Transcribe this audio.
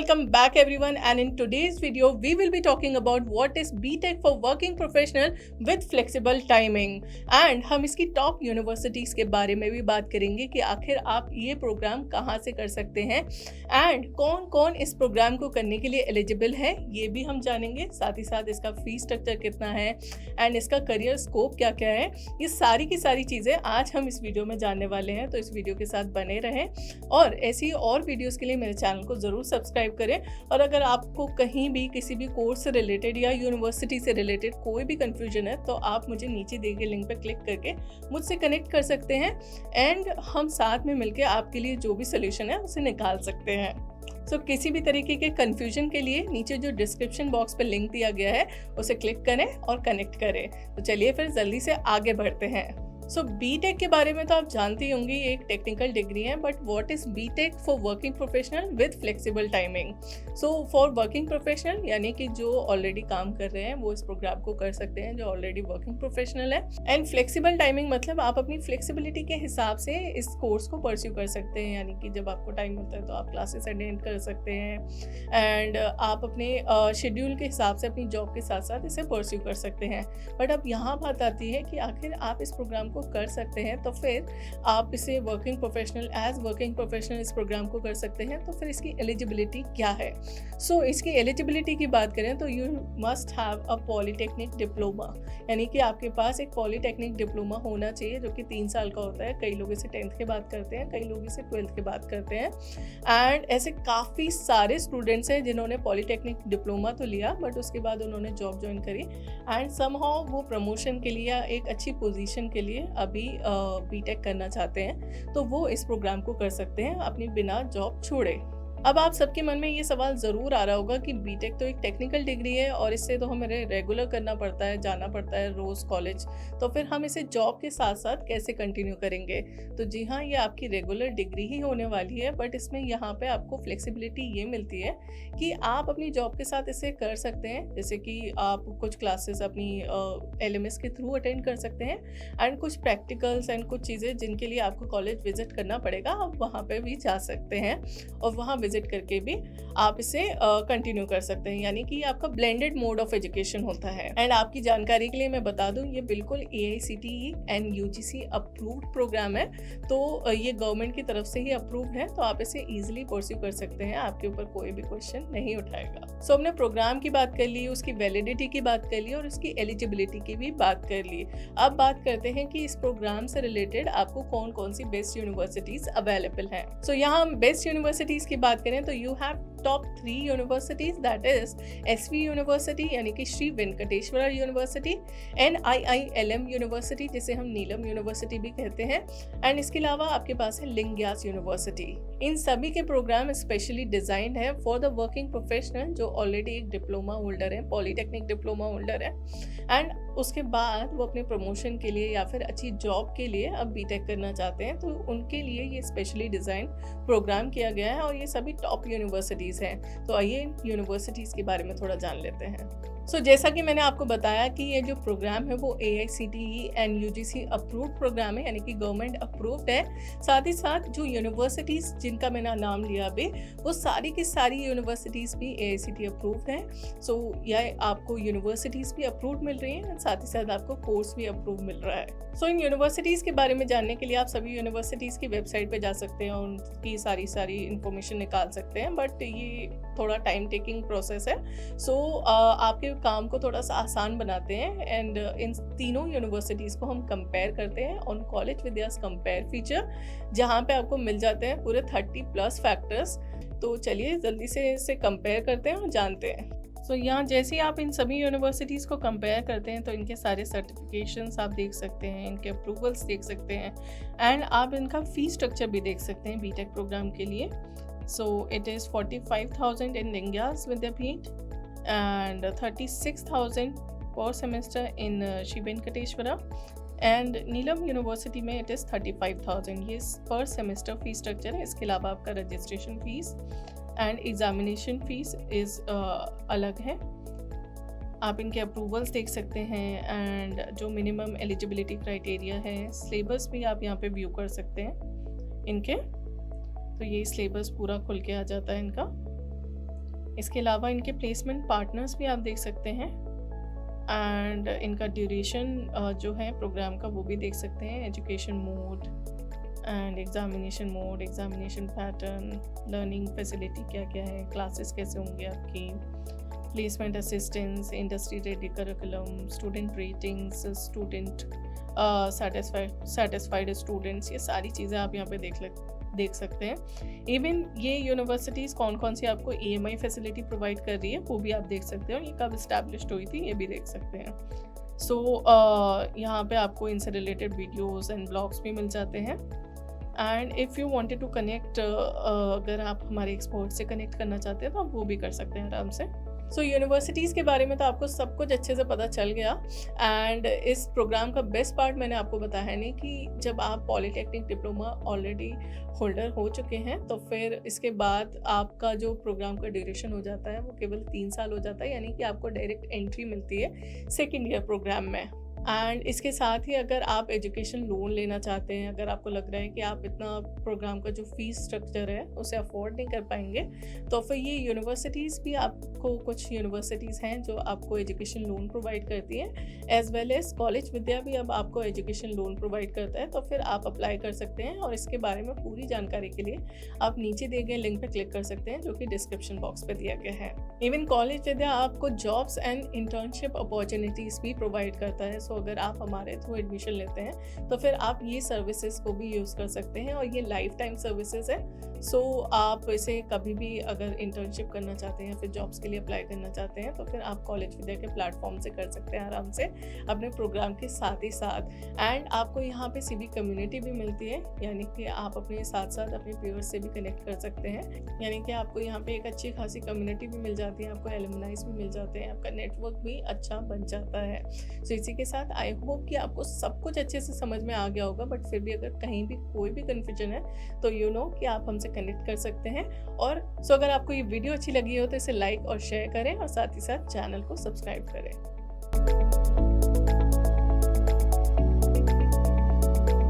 welcome back everyone, and in today's video we will be talking about what is BTech for working professional with flexible timing and हम इसकी top universities के बारे में भी बात करेंगे कि आखिर आप ये प्रोग्राम कहाँ से कर सकते हैं एंड कौन कौन इस प्रोग्राम को करने के लिए एलिजिबल है ये भी हम जानेंगे। साथ ही साथ इसका फीस स्ट्रक्चर कितना है एंड इसका करियर स्कोप क्या क्या है, ये सारी की सारी चीज़ें आज हम इस वीडियो में जानने वाले हैं। तो इस वीडियो के साथ बने रहें और ऐसी और वीडियोज़ के लिए मेरे चैनल को ज़रूर सब्सक्राइब करें। और अगर आपको कहीं भी किसी भी कोर्स से रिलेटेड या यूनिवर्सिटी से रिलेटेड कोई भी कन्फ्यूजन है तो आप मुझे नीचे दिए गए लिंक पर क्लिक करके मुझसे कनेक्ट कर सकते हैं एंड हम साथ में मिलकर आपके लिए जो भी सोल्यूशन है उसे निकाल सकते हैं। किसी भी तरीके के कन्फ्यूजन के लिए नीचे जो डिस्क्रिप्शन बॉक्स पे लिंक दिया गया है उसे क्लिक करें और कनेक्ट करें। तो चलिए फिर जल्दी से आगे बढ़ते हैं। बीटेक के बारे में तो आप जानते ही होंगे, ये एक टेक्निकल डिग्री है, but what is BTech for working professional with flexible timing. For working professional यानी कि जो ऑलरेडी काम कर रहे हैं वो इस प्रोग्राम को कर सकते हैं, जो ऑलरेडी वर्किंग प्रोफेशनल है। एंड फ्लेक्सिबल टाइमिंग मतलब आप अपनी फ्लेक्सिबिलिटी के हिसाब से इस कोर्स को परस्यू कर सकते हैं, यानी कि जब आपको टाइम होता है तो आप क्लासेस अटेंड कर सकते हैं एंड आप अपने शेड्यूल के हिसाब से अपनी जॉब के साथ साथ इसे परस्यू कर सकते हैं। बट अब यहाँ बात आती है कि आखिर आप इस प्रोग्राम को कर सकते हैं तो फिर आप इसे वर्किंग प्रोफेशनल इस प्रोग्राम को कर सकते हैं, तो फिर इसकी एलिजिबिलिटी क्या है। इसकी एलिजिबिलिटी की बात करें तो you must have a polytechnic diploma, यानी कि आपके पास एक पॉलीटेक्निक डिप्लोमा होना चाहिए जो कि 3 साल का होता है। कई लोग इसे 10th के बाद करते हैं, कई लोग इसे 12th के बाद करते हैं एंड ऐसे काफ़ी सारे स्टूडेंट्स हैं जिन्होंने पॉलीटेक्निक डिप्लोमा तो लिया बट उसके बाद उन्होंने जॉब ज्वाइन करी एंड समहाउ वो प्रमोशन के लिए या एक अच्छी पोजीशन के लिए अभी बीटेक करना चाहते हैं तो वो इस प्रोग्राम को कर सकते हैं अपनी बिना जॉब छोड़े। अब आप सबके मन में ये सवाल ज़रूर आ रहा होगा कि बीटेक तो एक टेक्निकल डिग्री है और इससे तो हमें रेगुलर करना पड़ता है, जाना पड़ता है रोज़ कॉलेज, तो फिर हम इसे जॉब के साथ साथ कैसे कंटिन्यू करेंगे। तो जी हाँ, ये आपकी रेगुलर डिग्री ही होने वाली है, बट इसमें यहाँ पे आपको फ्लेक्सिबिलिटी ये मिलती है कि आप अपनी जॉब के साथ इसे कर सकते हैं। जैसे कि आप कुछ क्लासेस अपनी LMS के थ्रू अटेंड कर सकते हैं एंड कुछ प्रैक्टिकल्स एंड कुछ चीज़ें जिनके लिए आपको कॉलेज विजिट करना पड़ेगा, आप वहाँ पर भी जा सकते हैं और वहाँ विजिट करके भी आप इसे कंटिन्यू कर सकते हैं, यानी कि आपका ब्लेंडेड मोड ऑफ एजुकेशन होता है। एंड आपकी जानकारी के लिए मैं बता दूं, ये बिल्कुल AICTE and UGC approved program है, तो ये गवर्नमेंट की तरफ से ही अप्रूव्ड है, तो आप इसे इजीली परस्यू कर सकते हैं, आपके ऊपर कोई भी क्वेश्चन नहीं उठाएगा। हमने प्रोग्राम की बात कर ली, उसकी वैलिडिटी की बात कर ली और उसकी एलिजिबिलिटी की भी बात कर ली। अब बात करते हैं कि इस प्रोग्राम से रिलेटेड आपको कौन कौन सी बेस्ट यूनिवर्सिटीज अवेलेबल हैं। यहाँ हम बेस्ट यूनिवर्सिटीज की बात करें तो you have top 3 universities, that is SV university यानी कि Shri Venkateshwara university, NIILM university जिसे हम नीलम यूनिवर्सिटी भी कहते हैं एंड इसके अलावा आपके पास है लिंगयास यूनिवर्सिटी। इन सभी के प्रोग्राम स्पेशली डिजाइंड है फॉर द वर्किंग प्रोफेशनल जो ऑलरेडी एक डिप्लोमा होल्डर है, पॉलीटेक्निक डिप्लोमा होल्डर है एंड उसके बाद वो अपने प्रमोशन के लिए या फिर अच्छी जॉब के लिए अब बीटेक करना चाहते हैं, तो उनके लिए ये स्पेशली डिज़ाइन प्रोग्राम किया गया है और ये सभी टॉप यूनिवर्सिटीज़ हैं। तो आइए इन यूनिवर्सिटीज़ के बारे में थोड़ा जान लेते हैं। जैसा कि मैंने आपको बताया कि ये जो प्रोग्राम है वो AICTE and UGC approved program है, यानी कि गवर्नमेंट अप्रूव्ड है। साथ ही साथ जो यूनिवर्सिटीज़ जिनका मैंने नाम लिया अभी, वो सारी की सारी यूनिवर्सिटीज़ भी AICTE अप्रूव्ड हैं। यह आपको यूनिवर्सिटीज़ भी अप्रूव्ड मिल रही हैं, साथ ही साथ आपको कोर्स भी अप्रूव मिल रहा है। इन यूनिवर्सिटीज़ के बारे में जानने के लिए आप सभी यूनिवर्सिटीज़ की वेबसाइट पे जा सकते हैं और उनकी सारी इन्फॉर्मेशन निकाल सकते हैं, बट ये थोड़ा टाइम टेकिंग प्रोसेस है। आपके काम को थोड़ा सा आसान बनाते हैं एंड इन तीनों यूनिवर्सिटीज़ को हम कंपेयर करते हैं ऑन कॉलेज विद्यास कंपेयर फीचर, जहाँ पे आपको मिल जाते हैं पूरे 30+ फैक्टर्स। तो चलिए जल्दी से इसे कंपेयर करते हैं और जानते हैं। यहाँ जैसे ही आप इन सभी यूनिवर्सिटीज़ को कंपेयर करते हैं तो इनके सारे सर्टिफिकेशंस आप देख सकते हैं, इनके अप्रूवल्स देख सकते हैं एंड आप इनका फीस स्ट्रक्चर भी देख सकते हैं बीटेक प्रोग्राम के लिए। It is 45,000 in Lingayas Vidyapeeth and 36,000 per semester in Shri Venkateshwara and Neelam university में इट इज़ 35,000। ये पर सेमेस्टर फीस स्ट्रक्चर है। इसके अलावा आपका registration fees and examination fees is अलग है। आप इनके अप्रूवल्स देख सकते हैं एंड जो मिनिमम एलिजिबिलिटी क्राइटेरिया है, सिलेबस भी आप यहाँ पे व्यू कर सकते हैं इनके। तो ये सिलेबस पूरा खुल के आ जाता है इनका। इसके अलावा इनके प्लेसमेंट पार्टनर्स भी आप देख सकते हैं, एंड इनका ड्यूरेशन जो है प्रोग्राम का वो भी देख सकते हैं, education mode and examination mode, examination pattern, learning facility क्या क्या है, क्लासेस कैसे होंगे आपकी, placement assistance, industry ready curriculum, student ratings, student satisfied students, ये सारी चीज़ें आप यहाँ पे देख सकते हैं। इवन ये यूनिवर्सिटीज़ कौन कौन सी आपको EMI फैसिलिटी प्रोवाइड कर रही है वो भी आप देख सकते हो, ये कब इस्टेब्लिश्ड हुई थी ये भी देख सकते हैं। सो यहाँ पे आपको इनसे रिलेटेड वीडियोस एंड ब्लॉग्स भी मिल जाते हैं। And if you wanted to connect, अगर आप हमारे एक्सपर्ट से कनेक्ट करना चाहते हैं तो आप वो भी कर सकते हैं आराम से। सो यूनिवर्सिटीज़ के बारे में तो आपको सब कुछ अच्छे से पता चल गया, एंड इस प्रोग्राम का बेस्ट पार्ट मैंने आपको बताया नहीं कि जब आप पॉलीटेक्निक डिप्लोमा ऑलरेडी होल्डर हो चुके हैं तो फिर इसके बाद आपका जो प्रोग्राम का ड्यूरेशन हो जाता है वो केवल 3 साल हो जाता है, यानी कि आपको डायरेक्ट एंट्री मिलती है सेकेंड ईयर प्रोग्राम में। एंड इसके साथ ही अगर आप एजुकेशन लोन लेना चाहते हैं, अगर आपको लग रहा है कि आप इतना प्रोग्राम का जो फीस स्ट्रक्चर है उसे अफोर्ड नहीं कर पाएंगे, तो फिर ये यूनिवर्सिटीज़ भी आपको, कुछ यूनिवर्सिटीज़ हैं जो आपको एजुकेशन लोन प्रोवाइड करती हैं, एज वेल एज कॉलेज विद्या भी अब आपको एजुकेशन लोन प्रोवाइड करता है। तो फिर आप अप्लाई कर सकते हैं, और इसके बारे में पूरी जानकारी के लिए आप नीचे दिए गए लिंक पर क्लिक कर सकते हैं जो कि डिस्क्रिप्शन बॉक्स पर दिया गया है। इवन कॉलेज विद्या आपको जॉब्स एंड इंटर्नशिप अपॉर्चुनिटीज़ भी प्रोवाइड करता है। अगर आप हमारे थ्रू एडमिशन लेते हैं तो फिर आप ये सर्विसेज को भी यूज़ कर सकते हैं, और ये लाइफ टाइम सर्विसेज है। सो आप इसे कभी भी अगर इंटर्नशिप करना चाहते हैं, फिर जॉब्स के लिए अप्लाई करना चाहते हैं, तो फिर आप कॉलेज विद्या के प्लेटफॉर्म से कर सकते हैं आराम से अपने प्रोग्राम के साथ ही साथ। एंड आपको यहाँ पे सिविक कम्युनिटी भी मिलती है, यानी कि आप अपने साथ साथ अपने पीयर्स से भी कनेक्ट कर सकते हैं, यानी कि आपको यहाँ पे एक अच्छी खासी कम्युनिटी भी मिल जाती है, आपको एलुमनाइज भी मिल जाते हैं, आपका नेटवर्क भी अच्छा बन जाता है। सो इसी के साथ आई होप कि आपको सब कुछ अच्छे से समझ में आ गया होगा, बट फिर भी अगर कहीं भी कोई भी कन्फ्यूजन है तो यू नो कि आप हमसे कनेक्ट कर सकते हैं। और अगर आपको ये वीडियो अच्छी लगी हो तो इसे लाइक और शेयर करें, और साथ ही साथ चैनल को सब्सक्राइब करें।